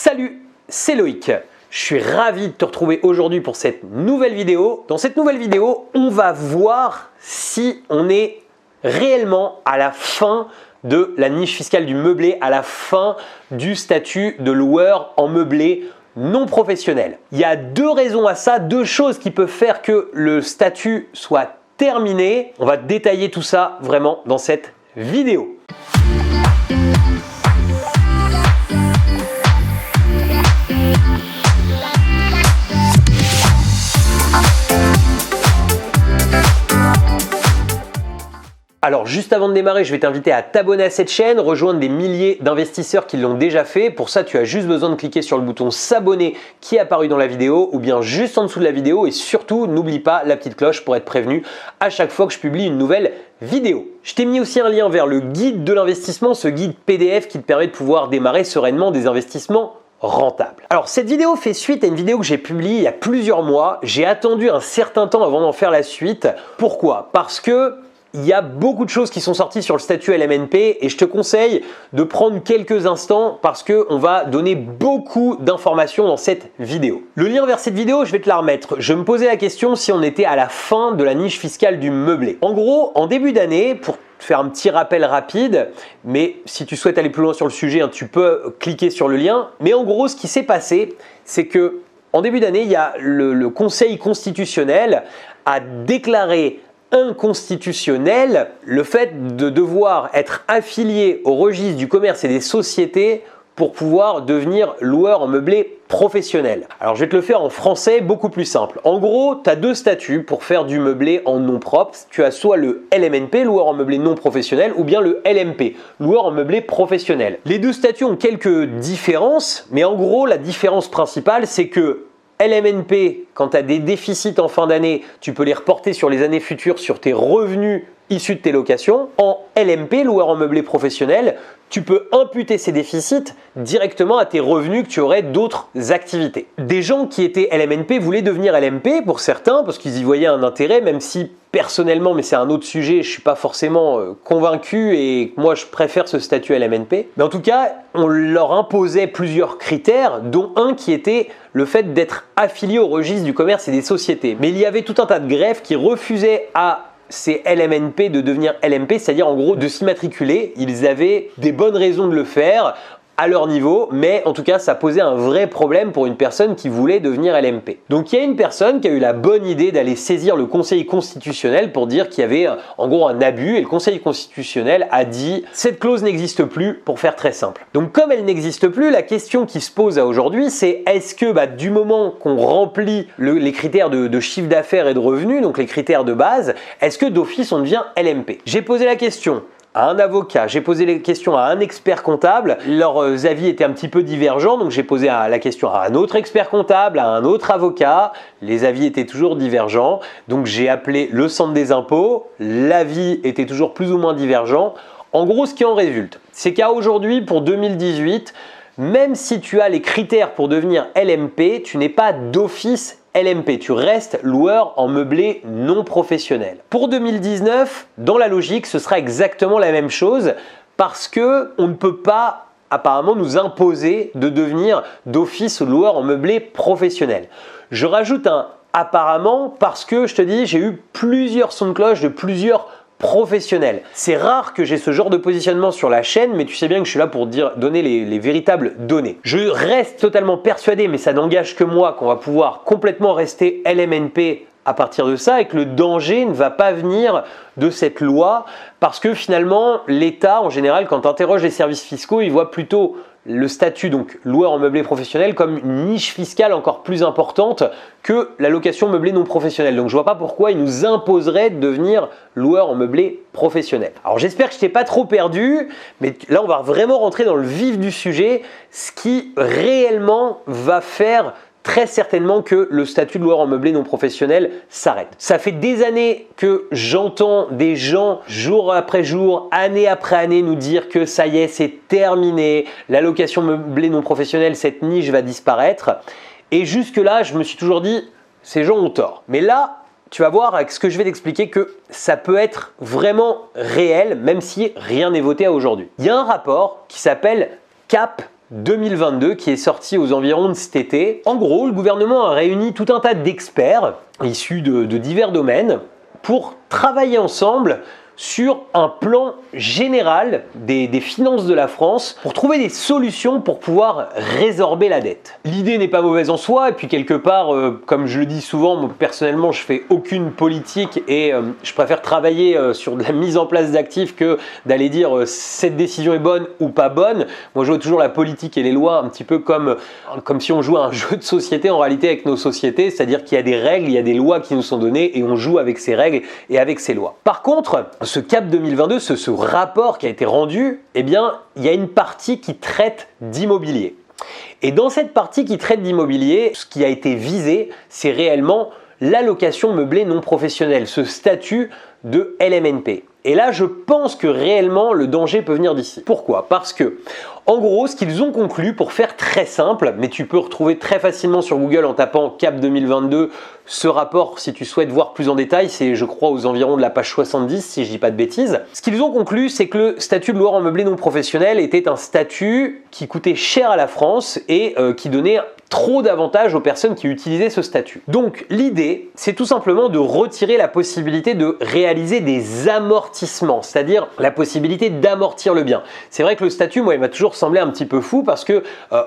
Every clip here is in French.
Salut, c'est Loïc. Je suis ravi de te retrouver aujourd'hui pour cette nouvelle vidéo. Dans cette nouvelle vidéo, on va voir si on est réellement à la fin de la niche fiscale du meublé, à la fin du statut de loueur en meublé non professionnel. Il y a deux raisons à ça, deux choses qui peuvent faire que le statut soit terminé. On va détailler tout ça vraiment dans cette vidéo. Alors juste avant de démarrer, je vais t'inviter à t'abonner à cette chaîne, rejoindre des milliers d'investisseurs qui l'ont déjà fait. Pour ça, tu as juste besoin de cliquer sur le bouton s'abonner qui est apparu dans la vidéo ou bien juste en dessous de la vidéo. Et surtout, n'oublie pas la petite cloche pour être prévenu à chaque fois que je publie une nouvelle vidéo. Je t'ai mis aussi un lien vers le guide de l'investissement, ce guide PDF qui te permet de pouvoir démarrer sereinement des investissements rentable. Alors cette vidéo fait suite à une vidéo que j'ai publiée il y a plusieurs mois. J'ai attendu un certain temps avant d'en faire la suite. Pourquoi? Parce que il y a beaucoup de choses qui sont sorties sur le statut LMNP et je te conseille de prendre quelques instants parce qu'on va donner beaucoup d'informations dans cette vidéo. Le lien vers cette vidéo, je vais te la remettre. Je me posais la question si on était à la fin de la niche fiscale du meublé. En gros, en début d'année, pour faire un petit rappel rapide, mais si tu souhaites aller plus loin sur le sujet, tu peux cliquer sur le lien. Mais en gros, ce qui s'est passé, c'est que en début d'année, il y a le Conseil constitutionnel a déclaré inconstitutionnel le fait de devoir être affilié au registre du commerce et des sociétés pour pouvoir devenir loueur en meublé professionnel. Alors je vais te le faire en français beaucoup plus simple. En gros, tu as deux statuts pour faire du meublé en nom propre. Tu as soit le LMNP, loueur en meublé non professionnel, ou bien le LMP, loueur en meublé professionnel. Les deux statuts ont quelques différences, mais en gros, la différence principale, c'est que LMNP, quand tu as des déficits en fin d'année, tu peux les reporter sur les années futures sur tes revenus issus de tes locations. En LMP, loueur en meublé professionnel, tu peux imputer ces déficits directement à tes revenus que tu aurais d'autres activités. Des gens qui étaient LMNP voulaient devenir LMP pour certains parce qu'ils y voyaient un intérêt, même si personnellement, mais c'est un autre sujet, je ne suis pas forcément convaincu et moi je préfère ce statut LMNP. Mais en tout cas, on leur imposait plusieurs critères, dont un qui était le fait d'être affilié au registre du commerce et des sociétés. Mais il y avait tout un tas de greffes qui refusaient à ces LMNP de devenir LMP, c'est-à-dire en gros de s'immatriculer. Ils avaient des bonnes raisons de le faire à leur niveau, mais en tout cas ça posait un vrai problème pour une personne qui voulait devenir LMP. Donc il y a une personne qui a eu la bonne idée d'aller saisir le Conseil constitutionnel pour dire qu'il y avait en gros un abus et le Conseil constitutionnel a dit cette clause n'existe plus, pour faire très simple. Donc comme elle n'existe plus, la question qui se pose à aujourd'hui c'est est-ce que du moment qu'on remplit les critères de chiffre d'affaires et de revenus, donc les critères de base, est-ce que d'office on devient LMP? J'ai posé la question à un avocat, j'ai posé les questions à un expert comptable, leurs avis étaient un petit peu divergents, donc j'ai posé la question à un autre expert comptable, à un autre avocat, les avis étaient toujours divergents, donc j'ai appelé le centre des impôts, l'avis était toujours plus ou moins divergent. En gros, ce qui en résulte, c'est qu'à aujourd'hui, pour 2018, même si tu as les critères pour devenir LMP, tu n'es pas d'office LMP, tu restes loueur en meublé non professionnel. Pour 2019, dans la logique, ce sera exactement la même chose parce que on ne peut pas apparemment nous imposer de devenir d'office loueur en meublé professionnel. Je rajoute un apparemment parce que je te dis, j'ai eu plusieurs sons de cloche de plusieurs professionnel. C'est rare que j'ai ce genre de positionnement sur la chaîne, mais tu sais bien que je suis là pour donner les véritables données. Je reste totalement persuadé, mais ça n'engage que moi, qu'on va pouvoir complètement rester LMNP à partir de ça et que le danger ne va pas venir de cette loi parce que finalement, l'État, en général, quand tu interroges les services fiscaux, il voit plutôt le statut, donc loueur en meublé professionnel, comme une niche fiscale encore plus importante que la location meublée non professionnelle. Donc je vois pas pourquoi il nous imposerait de devenir loueur en meublé professionnel. Alors j'espère que je t'ai pas trop perdu, mais là on va vraiment rentrer dans le vif du sujet, ce qui réellement va faire très certainement que le statut de loueur en meublé non professionnel s'arrête. Ça fait des années que j'entends des gens jour après jour, année après année nous dire que ça y est, c'est terminé, la location meublée non professionnelle, cette niche va disparaître. Et jusque là, je me suis toujours dit, ces gens ont tort. Mais là, tu vas voir avec ce que je vais t'expliquer que ça peut être vraiment réel, même si rien n'est voté à aujourd'hui. Il y a un rapport qui s'appelle CAP 2022 qui est sorti aux environs de cet été. En gros, le gouvernement a réuni tout un tas d'experts issus de divers domaines pour travailler ensemble sur un plan général des finances de la France pour trouver des solutions pour pouvoir résorber la dette. L'idée n'est pas mauvaise en soi et puis quelque part, comme je le dis souvent, moi, personnellement je fais aucune politique et je préfère travailler sur de la mise en place d'actifs que d'aller dire cette décision est bonne ou pas bonne. Moi je vois toujours la politique et les lois un petit peu comme si on jouait à un jeu de société en réalité avec nos sociétés, c'est-à-dire qu'il y a des règles, il y a des lois qui nous sont données et on joue avec ces règles et avec ces lois. Par contre, ce CAP 2022, ce rapport qui a été rendu, eh bien, il y a une partie qui traite d'immobilier. Et dans cette partie qui traite d'immobilier, ce qui a été visé, c'est réellement l'allocation meublée non professionnelle, ce statut de LMNP. Et là, je pense que réellement, le danger peut venir d'ici. Pourquoi? Parce que, en gros, ce qu'ils ont conclu, pour faire très simple, mais tu peux retrouver très facilement sur Google en tapant CAP 2022, ce rapport, si tu souhaites voir plus en détail, c'est, je crois, aux environs de la page 70, si je dis pas de bêtises. Ce qu'ils ont conclu, c'est que le statut de loueur en meublé non professionnel était un statut qui coûtait cher à la France et qui donnait trop d'avantages aux personnes qui utilisaient ce statut. Donc l'idée, c'est tout simplement de retirer la possibilité de réaliser des amortissements, c'est-à-dire la possibilité d'amortir le bien. C'est vrai que le statut, moi, il m'a toujours semblé un petit peu fou parce que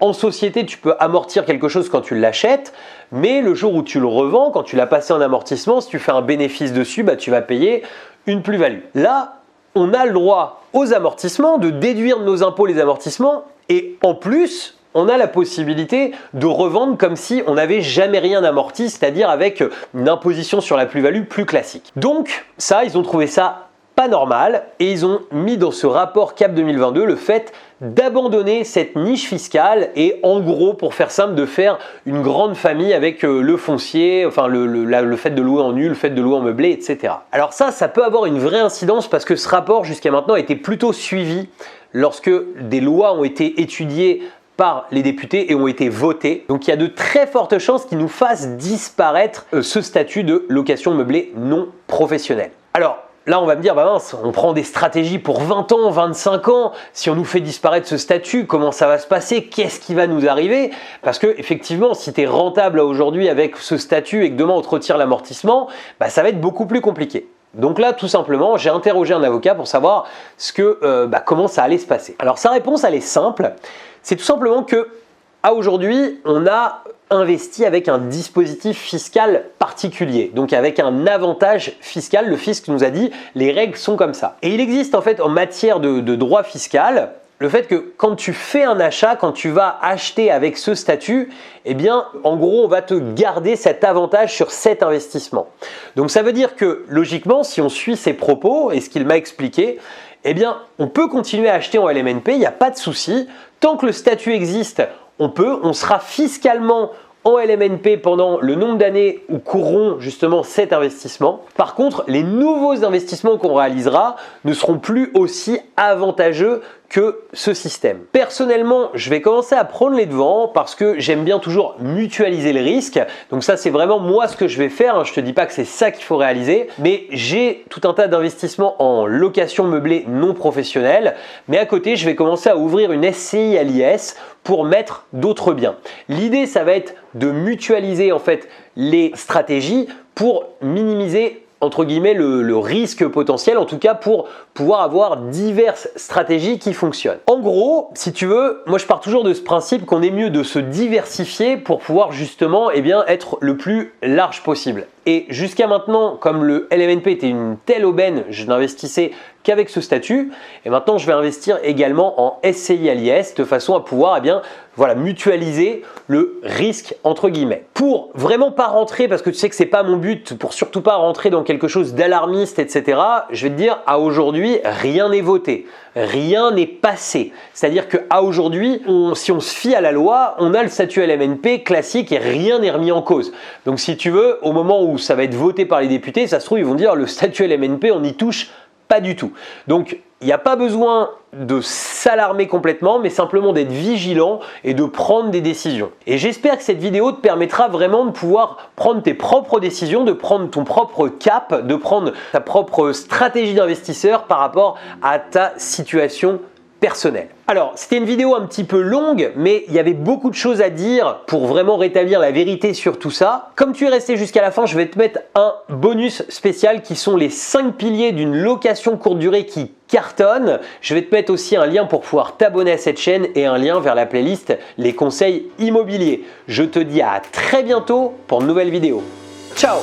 en société, tu peux amortir quelque chose quand tu l'achètes, mais le jour où tu le revends, quand tu l'as passé en amortissement, si tu fais un bénéfice dessus, bah, tu vas payer une plus-value. Là, on a le droit aux amortissements, de déduire de nos impôts les amortissements et en plus, on a la possibilité de revendre comme si on n'avait jamais rien amorti, c'est-à-dire avec une imposition sur la plus-value plus classique. Donc ça, ils ont trouvé ça pas normal et ils ont mis dans ce rapport CAP 2022 le fait d'abandonner cette niche fiscale et en gros, pour faire simple, de faire une grande famille avec le foncier, enfin le fait de louer en nu, le fait de louer en meublé, etc. Alors ça peut avoir une vraie incidence parce que ce rapport jusqu'à maintenant a été plutôt suivi lorsque des lois ont été étudiées par les députés et ont été votés. Donc il y a de très fortes chances qu'ils nous fassent disparaître ce statut de location meublée non professionnelle. Alors là on va me dire, bah mince, on prend des stratégies pour 20 ans, 25 ans, si on nous fait disparaître ce statut, comment ça va se passer? Qu'est-ce qui va nous arriver? Parce que effectivement, si tu es rentable aujourd'hui avec ce statut et que demain on te retire l'amortissement, bah, ça va être beaucoup plus compliqué. Donc là, tout simplement, j'ai interrogé un avocat pour savoir comment ça allait se passer. Alors sa réponse, elle est simple. C'est tout simplement que, à aujourd'hui, on a investi avec un dispositif fiscal particulier, donc avec un avantage fiscal. Le fisc nous a dit, les règles sont comme ça. Et il existe en fait en matière de droit fiscal, le fait que quand tu fais un achat, quand tu vas acheter avec ce statut, eh bien, en gros, on va te garder cet avantage sur cet investissement. Donc ça veut dire que, logiquement, si on suit ses propos et ce qu'il m'a expliqué, eh bien, on peut continuer à acheter en LMNP, il n'y a pas de souci. Tant que le statut existe, on sera fiscalement en LMNP pendant le nombre d'années où courront justement cet investissement. Par contre, les nouveaux investissements qu'on réalisera ne seront plus aussi avantageux que ce système. Personnellement, je vais commencer à prendre les devants parce que j'aime bien toujours mutualiser le risque. Donc ça, c'est vraiment moi ce que je vais faire. Je te dis pas que c'est ça qu'il faut réaliser, mais j'ai tout un tas d'investissements en location meublée non professionnelle. Mais à côté, je vais commencer à ouvrir une SCI à l'IS pour mettre d'autres biens. L'idée, ça va être de mutualiser en fait les stratégies pour minimiser entre guillemets le risque potentiel, en tout cas pour pouvoir avoir diverses stratégies qui fonctionnent. En gros, si tu veux, moi je pars toujours de ce principe qu'on est mieux de se diversifier pour pouvoir justement être le plus large possible. Et jusqu'à maintenant, comme le LMNP était une telle aubaine, je n'investissais qu'avec ce statut. Et maintenant, je vais investir également en SCI à l'IS de façon à pouvoir mutualiser le risque entre guillemets. Pour vraiment pas rentrer, parce que tu sais que c'est pas mon but, pour surtout pas rentrer dans quelque chose d'alarmiste, etc. Je vais te dire, à aujourd'hui, rien n'est voté. Rien n'est passé. C'est-à-dire qu'à aujourd'hui, si on se fie à la loi, on a le statut LMNP classique et rien n'est remis en cause. Donc si tu veux, au moment où ça va être voté par les députés, ça se trouve, ils vont dire le statut LMNP, on n'y touche pas du tout. Donc il n'y a pas besoin de s'alarmer complètement, mais simplement d'être vigilant et de prendre des décisions. Et j'espère que cette vidéo te permettra vraiment de pouvoir prendre tes propres décisions, de prendre ton propre cap, de prendre ta propre stratégie d'investisseur par rapport à ta situation personnelle. Alors, c'était une vidéo un petit peu longue, mais il y avait beaucoup de choses à dire pour vraiment rétablir la vérité sur tout ça. Comme tu es resté jusqu'à la fin, je vais te mettre un bonus spécial qui sont les 5 piliers d'une location courte durée qui cartonne. Je vais te mettre aussi un lien pour pouvoir t'abonner à cette chaîne et un lien vers la playlist Les conseils immobiliers. Je te dis à très bientôt pour une nouvelle vidéo. Ciao!